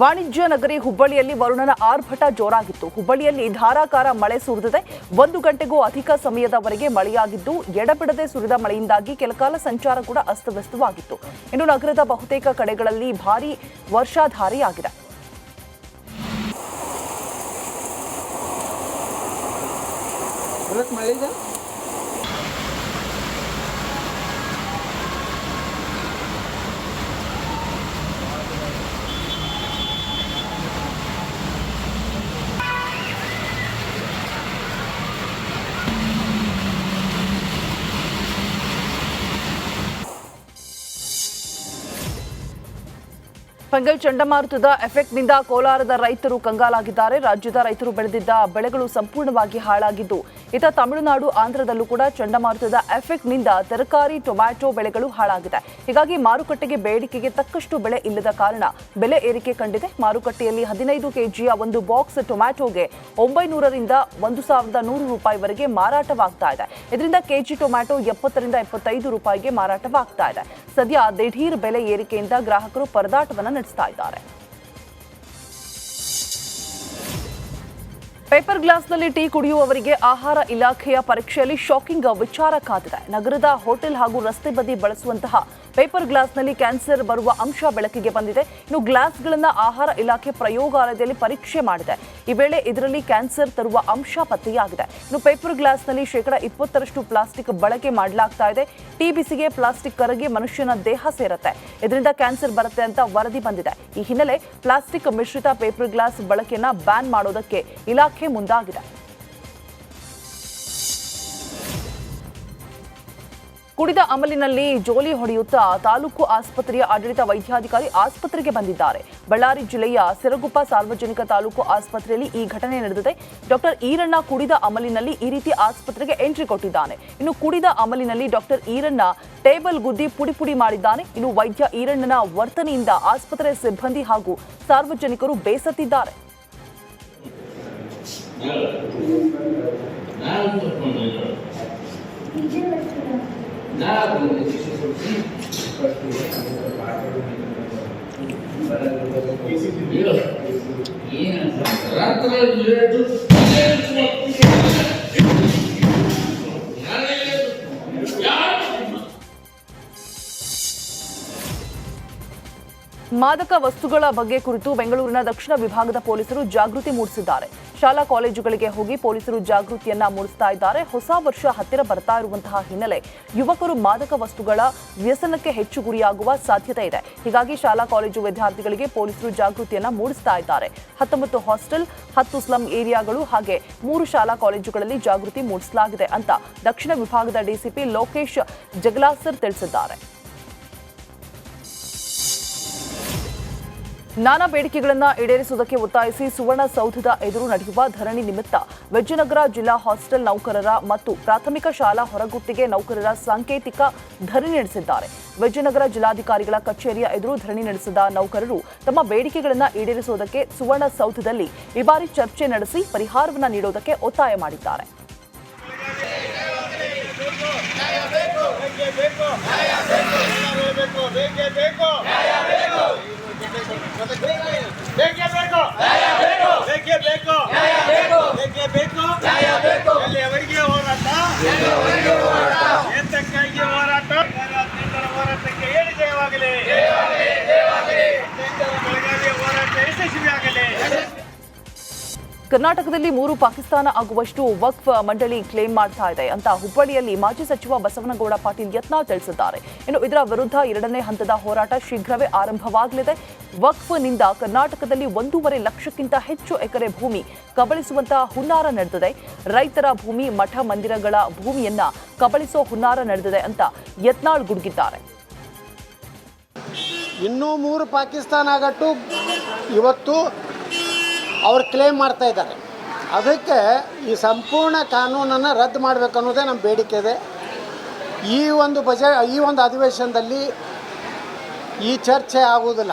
ವಾಣಿಜ್ಯ ನಗರಿ ಹುಬ್ಬಳ್ಳಿಯಲ್ಲಿ ವರುಣನ ಆರ್ಭಟ ಜೋರಾಗಿತ್ತು. ಹುಬ್ಬಳ್ಳಿಯಲ್ಲಿ ಧಾರಾಕಾರ ಮಳೆ ಸುರಿದಿದೆ. 1 ಗಂಟೆಗೂ ಅಧಿಕ ಸಮಯದವರೆಗೆ ಮಳೆಯಾಗಿದ್ದು, ಎಡಬಿಡದೆ ಸುರಿದ ಮಳೆಯಿಂದಾಗಿ ಕೆಲಕಾಲ ಸಂಚಾರ ಕೂಡ ಅಸ್ತವ್ಯಸ್ತವಾಗಿತ್ತು. ಇನ್ನು ನಗರದ ಬಹುತೇಕ ಕಡೆಗಳಲ್ಲಿ ಭಾರೀ ವರ್ಷಾಧಾರೆಯಾಗಿದೆ. ಫಂಗಲ್ ಚಂಡಮಾರುತದ ಎಫೆಕ್ಟ್ನಿಂದ ಕೋಲಾರದ ರೈತರು ಕಂಗಾಲಾಗಿದ್ದಾರೆ. ರಾಜ್ಯದ ರೈತರು ಬೆಳೆದಿದ್ದ ಬೆಳೆಗಳು ಸಂಪೂರ್ಣವಾಗಿ ಹಾಳಾಗಿದ್ದು, ಇತ್ತ ತಮಿಳುನಾಡು, ಆಂಧ್ರದಲ್ಲೂ ಕೂಡ ಚಂಡಮಾರುತದ ಎಫೆಕ್ಟ್ನಿಂದ ತರಕಾರಿ, ಟೊಮ್ಯಾಟೊ ಬೆಳೆಗಳು ಹಾಳಾಗಿದೆ. ಹೀಗಾಗಿ ಮಾರುಕಟ್ಟೆಗೆ ಬೇಡಿಕೆಗೆ ತಕ್ಕಷ್ಟು ಬೆಳೆ ಇಲ್ಲದ ಕಾರಣ ಬೆಲೆ ಏರಿಕೆ ಕಂಡಿದೆ. ಮಾರುಕಟ್ಟೆಯಲ್ಲಿ 15 ಕೆಜಿಯ ಒಂದು ಬಾಕ್ಸ್ ಟೊಮ್ಯಾಟೊಗೆ 900ರಿಂದ 1100 ರೂಪಾಯಿವರೆಗೆ ಮಾರಾಟವಾಗ್ತಾ ಇದೆ. ಇದರಿಂದ ಕೆಜಿ ಟೊಮ್ಯಾಟೊ 70ರಿಂದ 75 ರೂಪಾಯಿಗೆ ಮಾರಾಟವಾಗ್ತಾ ಇದೆ. ಸದ್ಯ ದಿಢೀರ್ ಬೆಲೆ ಏರಿಕೆಯಿಂದ ಗ್ರಾಹಕರು ಪರದಾಟವನ್ನು ನಡೆಸ್ತಾ ಇದ್ದಾರೆ. ಪೇಪರ್ ಗ್ಲಾಸ್ನಲ್ಲಿ ಟೀ ಕುಡಿಯುವವರಿಗೆ ಆಹಾರ ಇಲಾಖೆಯ ಪರೀಕ್ಷೆಯಲ್ಲಿ ಶಾಕಿಂಗ್ ವಿಚಾರ ಕಾದಿದೆ. ನಗರದ ಹೋಟೆಲ್ ಹಾಗೂ ರಸ್ತೆ ಬದಿ ಬಳಸುವಂತಹ ಪೇಪರ್ ಗ್ಲಾಸ್ನಲ್ಲಿ ಕ್ಯಾನ್ಸರ್ ಬರುವ ಅಂಶ ಬೆಳಕಿಗೆ ಬಂದಿದೆ. ಇನ್ನು ಗ್ಲಾಸ್ಗಳನ್ನು ಆಹಾರ ಇಲಾಖೆ ಪ್ರಯೋಗಾಲಯದಲ್ಲಿ ಪರೀಕ್ಷೆ ಮಾಡಿದೆ. ಈ ವೇಳೆ ಇದರಲ್ಲಿ ಕ್ಯಾನ್ಸರ್ ತರುವ ಅಂಶ ಪತ್ತೆಯಾಗಿದೆ. ಇನ್ನು ಪೇಪರ್ ಗ್ಲಾಸ್ನಲ್ಲಿ 20% ಪ್ಲಾಸ್ಟಿಕ್ ಬಳಕೆ ಮಾಡಲಾಗ್ತಾ ಇದೆ. ಟೀ ಬಿಸಿಗೆ ಪ್ಲಾಸ್ಟಿಕ್ ಕರಗಿ ಮನುಷ್ಯನ ದೇಹ ಸೇರುತ್ತೆ. ಇದರಿಂದ ಕ್ಯಾನ್ಸರ್ ಬರುತ್ತೆ ಅಂತ ವರದಿ ಬಂದಿದೆ. ಈ ಹಿನ್ನೆಲೆ ಪ್ಲಾಸ್ಟಿಕ್ ಮಿಶ್ರಿತ ಪೇಪರ್ ಗ್ಲಾಸ್ ಬಳಕೆಯನ್ನ ಬ್ಯಾನ್ ಮಾಡೋದಕ್ಕೆ ಇಲಾಖೆ ಮುಂದಾಗಿದೆ. ಕುಡಿದ ಅಮಲಿನಲ್ಲಿ ಜೋಲಿ ಹೊಡೆಯುತ್ತಾ ತಾಲೂಕು ಆಸ್ಪತ್ರೆಯ ಆಡಳಿತ ವೈದ್ಯಾಧಿಕಾರಿ ಆಸ್ಪತ್ರೆಗೆ ಬಂದಿದ್ದಾರೆ. ಬಳ್ಳಾರಿ ಜಿಲ್ಲೆಯ ಸಿರಗುಪ್ಪ ಸಾರ್ವಜನಿಕ ತಾಲೂಕು ಆಸ್ಪತ್ರೆಯಲ್ಲಿ ಈ ಘಟನೆ ನಡೆದಿದೆ. ಡಾಕ್ಟರ್ ಈರಣ್ಣ ಕುಡಿದ ಅಮಲಿನಲ್ಲಿ ಈ ರೀತಿ ಆಸ್ಪತ್ರೆಗೆ ಎಂಟ್ರಿ ಕೊಟ್ಟಿದ್ದಾನೆ. ಇನ್ನು ಕುಡಿದ ಅಮಲಿನಲ್ಲಿ ಡಾಕ್ಟರ್ ಈರಣ್ಣ ಟೇಬಲ್ ಗುದ್ದಿ ಪುಡಿ ಪುಡಿ ಮಾಡಿದ್ದಾನೆ. ಇನ್ನು ವೈದ್ಯ ಈರಣ್ಣನ ವರ್ತನೆಯಿಂದ ಆಸ್ಪತ್ರೆ ಸಿಬ್ಬಂದಿ ಹಾಗೂ ಸಾರ್ವಜನಿಕರು ಬೇಸತ್ತಿದ್ದಾರೆ. ಮಾದಕ ವಸ್ತುಗಳ ಬಗ್ಗೆ ಕುರಿತು ಬೆಂಗಳೂರಿನ ದಕ್ಷಿಣ ವಿಭಾಗದ ಪೊಲೀಸರು ಜಾಗೃತಿ ಮೂಡಿಸಿದ್ದಾರೆ. ಶಾಲಾ ಕಾಲೇಜುಗಳಿಗೆ ಹೋಗಿ ಪೊಲೀಸರು ಜಾಗೃತಿಯನ್ನ ಮೂಡಿಸ್ತಾ ಇದ್ದಾರೆ. ಹೊಸ ವರ್ಷ ಹತ್ತಿರ ಬರ್ತಾ ಇರುವಂತಹ ಹಿನ್ನೆಲೆ ಯುವಕರು ಮಾದಕ ವಸ್ತುಗಳ ವ್ಯಸನಕ್ಕೆ ಹೆಚ್ಚು ಗುರಿಯಾಗುವ ಸಾಧ್ಯತೆ ಇದೆ. ಹೀಗಾಗಿ ಶಾಲಾ ಕಾಲೇಜು ವಿದ್ಯಾರ್ಥಿಗಳಿಗೆ ಪೊಲೀಸರು ಜಾಗೃತಿಯನ್ನ ಮೂಡಿಸ್ತಾ ಇದ್ದಾರೆ. 19 ಹಾಸ್ಟೆಲ್, 10 ಸ್ಲಂ ಏರಿಯಾಗಳು ಹಾಗೆ 3 ಶಾಲಾ ಕಾಲೇಜುಗಳಲ್ಲಿ ಜಾಗೃತಿ ಮೂಡಿಸಲಾಗಿದೆ ಅಂತ ದಕ್ಷಿಣ ವಿಭಾಗದ ಡಿಸಿಪಿ ಲೋಕೇಶ್ ಜಗಲಾಸರ್ ತಿಳಿಸಿದ್ದಾರೆ. ನಾನಾ ಬೇಡಿಕೆಗಳನ್ನು ಈಡೇರಿಸುವುದಕ್ಕೆ ಒತ್ತಾಯಿಸಿ ಸುವರ್ಣಸೌಧದ ಎದುರು ನಡೆಯುವ ಧರಣಿ ನಿಮಿತ್ತ ವಿಜಯನಗರ ಜಿಲ್ಲಾ ಹಾಸ್ಟೆಲ್ ನೌಕರರ ಮತ್ತು ಪ್ರಾಥಮಿಕ ಶಾಲಾ ಹೊರಗುತ್ತಿಗೆ ನೌಕರರ ಸಾಂಕೇತಿಕ ಧರಣಿ ನಡೆಸಿದ್ದಾರೆ. ವಿಜಯನಗರ ಜಿಲ್ಲಾಧಿಕಾರಿಗಳ ಕಚೇರಿಯ ಎದುರು ಧರಣಿ ನಡೆಸಿದ ನೌಕರರು ತಮ್ಮ ಬೇಡಿಕೆಗಳನ್ನು ಈಡೇರಿಸುವುದಕ್ಕೆ ಸುವರ್ಣಸೌಧದಲ್ಲಿ ಈ ಬಾರಿ ಚರ್ಚೆ ನಡೆಸಿ ಪರಿಹಾರವನ್ನು ನೀಡುವುದಕ್ಕೆ ಒತ್ತಾಯ ಮಾಡಿದ್ದಾರೆ. ಕರ್ನಾಟಕದಲ್ಲಿ 3 ಪಾಕಿಸ್ತಾನ ಆಗುವಷ್ಟು ವಕ್ಫ್ ಮಂಡಳಿ ಕ್ಲೇಮ್ ಮಾಡ್ತಾ ಇದೆ ಅಂತ ಹುಬ್ಬಳ್ಳಿಯಲ್ಲಿ ಮಾಜಿ ಸಚಿವ ಬಸವನಗೌಡ ಪಾಟೀಲ್ ಯತ್ನಾಳ್ ತಿಳಿಸಿದ್ದಾರೆ. ಇನ್ನು ಇದರ ವಿರುದ್ಧ 2ನೇ ಹಂತದ ಹೋರಾಟ ಶೀಘ್ರವೇ ಆರಂಭವಾಗಲಿದೆ. ವಕ್ಫ್ನಿಂದ ಕರ್ನಾಟಕದಲ್ಲಿ 1.5 ಲಕ್ಷಕ್ಕಿಂತ ಹೆಚ್ಚು ಎಕರೆ ಭೂಮಿ ಕಬಳಿಸುವಂತಹ ಹುನ್ನಾರ ನಡೆದಿದೆ. ರೈತರ ಭೂಮಿ, ಮಠ ಮಂದಿರಗಳ ಭೂಮಿಯನ್ನ ಕಬಳಿಸೋ ಹುನ್ನಾರ ನಡೆದಿದೆ ಅಂತ ಯತ್ನಾಳ್ ಗುಡುಗಿದ್ದಾರೆ. ಇನ್ನೂ 3 ಪಾಕಿಸ್ತಾನ ಆಗಟ್ಟು ಇವತ್ತು ಅವ್ರು ಕ್ಲೇಮ್ ಮಾಡ್ತಾ ಇದ್ದಾರೆ. ಅದಕ್ಕೆ ಈ ಸಂಪೂರ್ಣ ಕಾನೂನನ್ನು ರದ್ದು ಮಾಡಬೇಕು ಅನ್ನೋದೇ ನಮ್ಮ ಬೇಡಿಕೆ ಇದೆ. ಈ ಒಂದು ಅಧಿವೇಶನದಲ್ಲಿ ಈ ಚರ್ಚೆ ಆಗುವುದಿಲ್ಲ.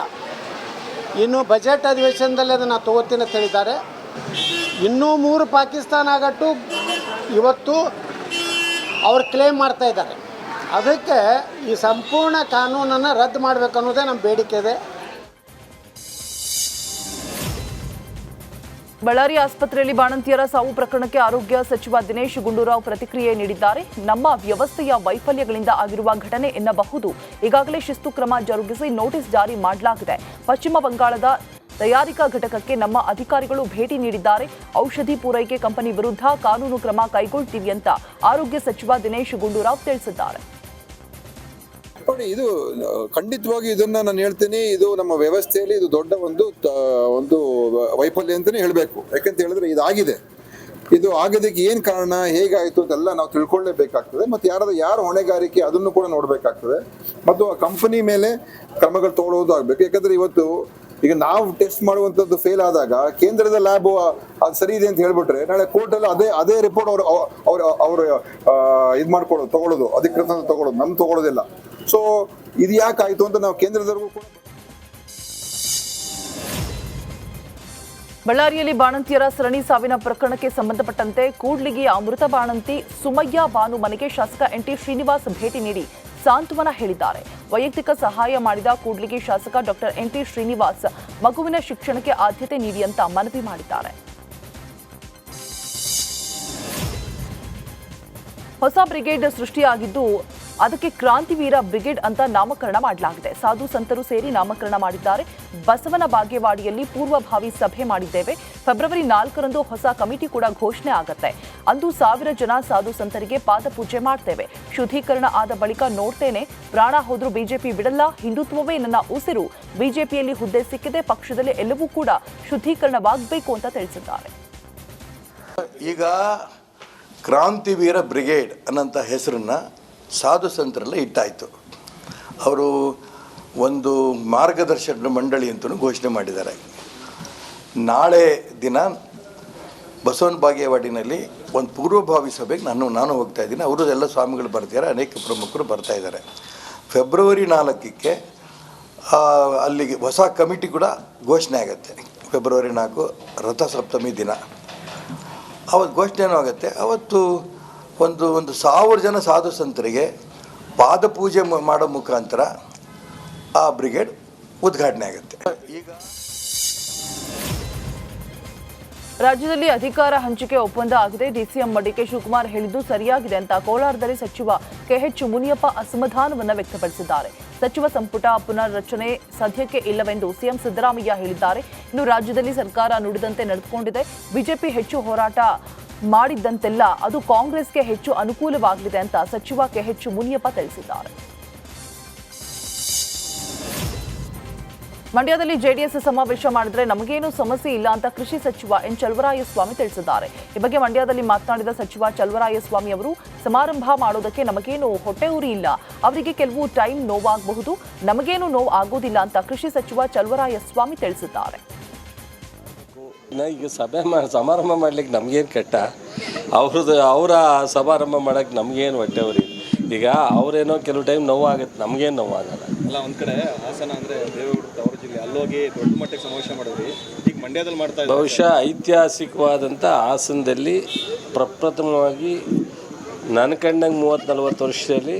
ಇನ್ನು ಬಜೆಟ್ ಅಧಿವೇಶನದಲ್ಲಿ ಅದನ್ನು ತಗೋತೀನಿ ಅಂತ ಹೇಳಿದ್ದಾರೆ. ಇನ್ನೂ 3 ಪಾಕಿಸ್ತಾನ ಆಗಟ್ಟು ಇವತ್ತು ಅವ್ರು ಕ್ಲೇಮ್ ಮಾಡ್ತಾ ಇದ್ದಾರೆ. ಅದಕ್ಕೆ ಈ ಸಂಪೂರ್ಣ ಕಾನೂನನ್ನು ರದ್ದು ಮಾಡಬೇಕು ಅನ್ನೋದೇ ನಮ್ಮ ಬೇಡಿಕೆ ಇದೆ. ಬಳ್ಳಾರಿ ಆಸ್ಪತ್ರೆಯಲ್ಲಿ ಬಾಣಂತಿಯರ ಸಾವು ಪ್ರಕರಣಕ್ಕೆ ಆರೋಗ್ಯ ಸಚಿವ ದಿನೇಶ್ ಗುಂಡೂರಾವ್ ಪ್ರತಿಕ್ರಿಯೆ ನೀಡಿದ್ದಾರೆ. ನಮ್ಮ ವ್ಯವಸ್ಥೆಯ ವೈಫಲ್ಯಗಳಿಂದ ಆಗಿರುವ ಘಟನೆ ಎನ್ನಬಹುದು. ಈಗಾಗಲೇ ಶಿಸ್ತು ಕ್ರಮ ಜರುಗಿಸಿ ನೋಟಿಸ್ ಜಾರಿ ಮಾಡಲಾಗಿದೆ. ಪಶ್ಚಿಮ ಬಂಗಾಳದ ತಯಾರಿಕಾ ಘಟಕಕ್ಕೆ ನಮ್ಮ ಅಧಿಕಾರಿಗಳು ಭೇಟಿ ನೀಡಿದ್ದಾರೆ. ಔಷಧಿ ಪೂರೈಕೆ ಕಂಪನಿ ವಿರುದ್ಧ ಕಾನೂನು ಕ್ರಮ ಕೈಗೊಳ್ತೀವಿ ಅಂತ ಆರೋಗ್ಯ ಸಚಿವ ದಿನೇಶ್ ಗುಂಡೂರಾವ್ ತಿಳಿಸಿದ್ದಾರೆ. ನೋಡಿ, ಇದು ಖಂಡಿತವಾಗಿ ಇದನ್ನ ನಾನು ಹೇಳ್ತೀನಿ, ಇದು ನಮ್ಮ ವ್ಯವಸ್ಥೆಯಲ್ಲಿ ಇದು ದೊಡ್ಡ ಒಂದು ವೈಫಲ್ಯ ಅಂತಾನೆ ಹೇಳಬೇಕು. ಯಾಕಂತ ಹೇಳಿದ್ರೆ ಇದಾಗಿದೆ, ಇದು ಆಗೋದಕ್ಕೆ ಏನು ಕಾರಣ, ಹೇಗಾಯಿತು ಅದೆಲ್ಲ ನಾವು ತಿಳ್ಕೊಳ್ಳೇಬೇಕಾಗ್ತದೆ. ಮತ್ತು ಯಾರು ಹೊಣೆಗಾರಿಕೆ ಅದನ್ನು ಕೂಡ ನೋಡಬೇಕಾಗ್ತದೆ. ಮತ್ತು ಆ ಕಂಪನಿ ಮೇಲೆ ಕ್ರಮಗಳು ತಗೊಳ್ಳೋದು ಆಗಬೇಕು. ಯಾಕಂದ್ರೆ ಇವತ್ತು ಈಗ ನಾವು ಟೆಸ್ಟ್ ಮಾಡುವಂಥದ್ದು ಫೇಲ್ ಆದಾಗ ಕೇಂದ್ರದ ಲ್ಯಾಬ್ ಅದು ಸರಿ ಇದೆ ಅಂತ ಹೇಳ್ಬಿಟ್ರೆ ನಾಳೆ ಕೋರ್ಟಲ್ಲಿ ಅದೇ ರಿಪೋರ್ಟ್ ಅವರು ಇದು ಮಾಡ್ಕೊಳ್ಳೋದು, ತಗೊಳ್ಳೋದು, ಅಧಿಕೃತ ತಗೊಳ್ಳೋದು, ನಮ್ಗೆ ತಗೊಳ್ಳೋದಿಲ್ಲ. ಸೊ ಇದು ಯಾಕಾಯ್ತು ಅಂತ ನಾವು ಕೇಂದ್ರದವರೆಗೂ ಕೂಡ. ಬಳ್ಳಾರಿಯಲ್ಲಿ ಬಾಣಂತಿಯರ ಸರಣಿ ಸಾವಿನ ಪ್ರಕರಣಕ್ಕೆ ಸಂಬಂಧಪಟ್ಟಂತೆ ಕೂಡ್ಲಿಗಿಯ ಮೃತ ಬಾಣಂತಿ ಸುಮಯ್ಯ ಬಾನು ಮನೆಗೆ ಶಾಸಕ ಎನ್.ಟಿ. ಶ್ರೀನಿವಾಸ್ ಭೇಟಿ ನೀಡಿ ಸಾಂತ್ವನ ಹೇಳಿದ್ದಾರೆ. ವೈಯಕ್ತಿಕ ಸಹಾಯ ಮಾಡಿದ ಕೂಡ್ಲಿಗಿ ಶಾಸಕ ಡಾಕ್ಟರ್ ಎನ್.ಟಿ. ಶ್ರೀನಿವಾಸ್ ಮಗುವಿನ ಶಿಕ್ಷಣಕ್ಕೆ ಆದ್ಯತೆ ನೀಡಿ ಅಂತ ಮನವಿ ಮಾಡಿದ್ದಾರೆ. ಹೊಸ ಬ್ರಿಗೇಡ್ ಸೃಷ್ಟಿಯಾಗಿದ್ದು ಅದಕ್ಕೆ ಕ್ರಾಂತಿವೀರ ಬ್ರಿಗೇಡ್ ಅಂತ ನಾಮಕರಣ ಮಾಡಲಾಗಿದೆ. ಸಾಧು ಸಂತರು ಸೇರಿ ನಾಮಕರಣ ಮಾಡಿದ್ದಾರೆ. ಬಸವನ ಬಾಗೇವಾಡಿಯಲ್ಲಿ ಪೂರ್ವಭಾವಿ ಸಭೆ ಮಾಡಿದ್ದೇವೆ. ಫೆಬ್ರವರಿ 4ರಂದು ಹೊಸ ಕಮಿಟಿ ಕೂಡ ಘೋಷಣೆ ಆಗುತ್ತೆ. ಅಂದು 1000 ಜನ ಸಾಧು ಸಂತರಿಗೆ ಪಾದಪೂಜೆ ಮಾಡ್ತೇವೆ. ಶುದ್ಧೀಕರಣ ಆದ ಬಳಿಕ ನೋಡ್ತೇನೆ. ಪ್ರಾಣ ಹೋದ್ರೂ ಬಿಜೆಪಿ ಬಿಡಲ್ಲ. ಹಿಂದುತ್ವವೇ ನನ್ನ ಉಸಿರು. ಬಿಜೆಪಿಯಲ್ಲಿ ಹುದ್ದೆ ಸಿಕ್ಕಿದೆ. ಪಕ್ಷದಲ್ಲಿ ಎಲ್ಲವೂ ಕೂಡ ಶುದ್ಧೀಕರಣವಾಗಬೇಕು ಅಂತ ತಿಳಿಸಿದ್ದಾರೆ. ಈಗ ಕ್ರಾಂತಿವೀರ ಬ್ರಿಗೇಡ್ ಅನ್ನೋಂಥ ಹೆಸರನ್ನು ಸಾಧು ಸಂತರೆಲ್ಲ ಇಟ್ಟಾಯಿತು. ಅವರು ಒಂದು ಮಾರ್ಗದರ್ಶಕ ಮಂಡಳಿ ಅಂತಲೂ ಘೋಷಣೆ ಮಾಡಿದ್ದಾರೆ. ನಾಳೆ ದಿನ ಬಸವನ ಬಾಗೇವಾಡಿನಲ್ಲಿ ಒಂದು ಪೂರ್ವಭಾವಿ ಸಭೆಗೆ ನಾನು ಹೋಗ್ತಾ ಇದ್ದೀನಿ. ಅವರು ಎಲ್ಲ ಸ್ವಾಮಿಗಳು ಬರ್ತಿದ್ದಾರೆ, ಅನೇಕ ಪ್ರಮುಖರು ಬರ್ತಾ ಇದ್ದಾರೆ. ಫೆಬ್ರವರಿ 4ಕ್ಕೆ ಅಲ್ಲಿಗೆ ಹೊಸ ಕಮಿಟಿ ಕೂಡ ಘೋಷಣೆ ಆಗುತ್ತೆ. ಫೆಬ್ರವರಿ 4 ರಥಸಪ್ತಮಿ ದಿನ ಅವತ್ತು ಘೋಷಣೆನೂ ಆಗುತ್ತೆ. ಅವತ್ತು ಒಂದು 1000 ಜನ ಸಾಧು ಸಂತರಿಗೆ ಪಾದಪೂಜೆ ಮಾಡೋ ಮುಖಾಂತರ ಆ ಬ್ರಿಗೇಡ್ ಉದ್ಘಾಟನೆ ಆಗುತ್ತೆ. ಈಗ ರಾಜ್ಯದಲ್ಲಿ ಅಧಿಕಾರ ಹಂಚಿಕೆ ಒಪ್ಪಂದ ಆಗಿದೆ. ಡಿಸಿಎಂ ಡಿಕೆ ಶಿವಕುಮಾರ್ ಹೇಳಿದ್ದು ಸರಿಯಾಗಿದೆ ಅಂತ ಕೋಲಾರದಲ್ಲಿ ಸಚಿವ ಕೆಎಚ್ ಮುನಿಯಪ್ಪ ಅಸಮಾಧಾನವನ್ನು ವ್ಯಕ್ತಪಡಿಸಿದ್ದಾರೆ. ಸಚಿವ ಸಂಪುಟ ಪುನರ್ರಚನೆ ಸದ್ಯಕ್ಕೆ ಇಲ್ಲವೆಂದು ಸಿಎಂ ಸಿದ್ದರಾಮಯ್ಯ ಹೇಳಿದ್ದಾರೆ. ಇನ್ನು ರಾಜ್ಯದಲ್ಲಿ ಸರ್ಕಾರ ನುಡಿದಂತೆ ನಡೆದುಕೊಂಡಿದೆ. ಬಿಜೆಪಿ ಹೆಚ್ಚು ಹೋರಾಟ ಮಾಡಿದ್ದಂತೆಲ್ಲ ಅದು ಕಾಂಗ್ರೆಸ್ಗೆ ಹೆಚ್ಚು ಅನುಕೂಲವಾಗಲಿದೆ ಅಂತ ಸಚಿವ ಕೆಎಚ್ ಮುನಿಯಪ್ಪ ತಿಳಿಸಿದ್ದಾರೆ. ಮಂಡ್ಯದಲ್ಲಿ ಜೆಡಿಎಸ್ ಸಮಾವೇಶ ಮಾಡಿದ್ರೆ ನಮಗೇನು ಸಮಸ್ಯೆ ಇಲ್ಲ ಅಂತ ಕೃಷಿ ಸಚಿವ ಎನ್ ಚಲುವರಾಯಸ್ವಾಮಿ ತಿಳಿಸಿದ್ದಾರೆ. ಈ ಬಗ್ಗೆ ಮಂಡ್ಯದಲ್ಲಿ ಮಾತನಾಡಿದ ಸಚಿವ ಚಲುವರಾಯಸ್ವಾಮಿ ಅವರು, ಸಮಾರಂಭ ಮಾಡೋದಕ್ಕೆ ನಮಗೇನು ಹೊಟ್ಟೆ ಉರಿ ಇಲ್ಲ. ಅವರಿಗೆ ಕೆಲವು ಟೈಮ್ ನೋವಾಗಬಹುದು, ನಮಗೇನು ನೋವು ಆಗೋದಿಲ್ಲ ಅಂತ ಕೃಷಿ ಸಚಿವ ಚಲುವರಾಯಸ್ವಾಮಿ ತಿಳಿಸಿದ್ದಾರೆ. ಈಗ ಸಮಾರಂಭ ಮಾಡ್ಲಿಕ್ಕೆ ನಮಗೇನು ಕೆಟ್ಟ, ಅವರ ಸಮಾರಂಭ ಮಾಡೋಕ್ಕೆ ನಮಗೇನು ಹೊಟ್ಟೆ ಉರಿ. ಈಗ ಅವರೇನೋ ಕೆಲವು ಟೈಮ್ ನೋವಾಗುತ್ತೆ, ನಮಗೇನು ನೋವಾಗಲ್ಲ. ಅಲ್ಲ, ಒಂದು ಕಡೆ ಹಾಸನ ಅಂದರೆ ದೇವೇಗೌಡರು ತವರು ಜಿಲ್ಲೆ, ಅಲ್ಲೋಗಿ ದೊಡ್ಡ ಮಟ್ಟಕ್ಕೆ ಸಮಾವೇಶ ಮಾಡಿದ್ರಿ. ಈಗ ಮಂಡ್ಯದಲ್ಲಿ ಮಾಡ್ತಾ ಇದ್ದಾರೆ. ಬಹುಶಃ ಐತಿಹಾಸಿಕವಾದಂಥ ಹಾಸನದಲ್ಲಿ ಪ್ರಪ್ರಥಮವಾಗಿ ನನ್ನ ಕಂಡಂಗೆ 30-40 ವರ್ಷದಲ್ಲಿ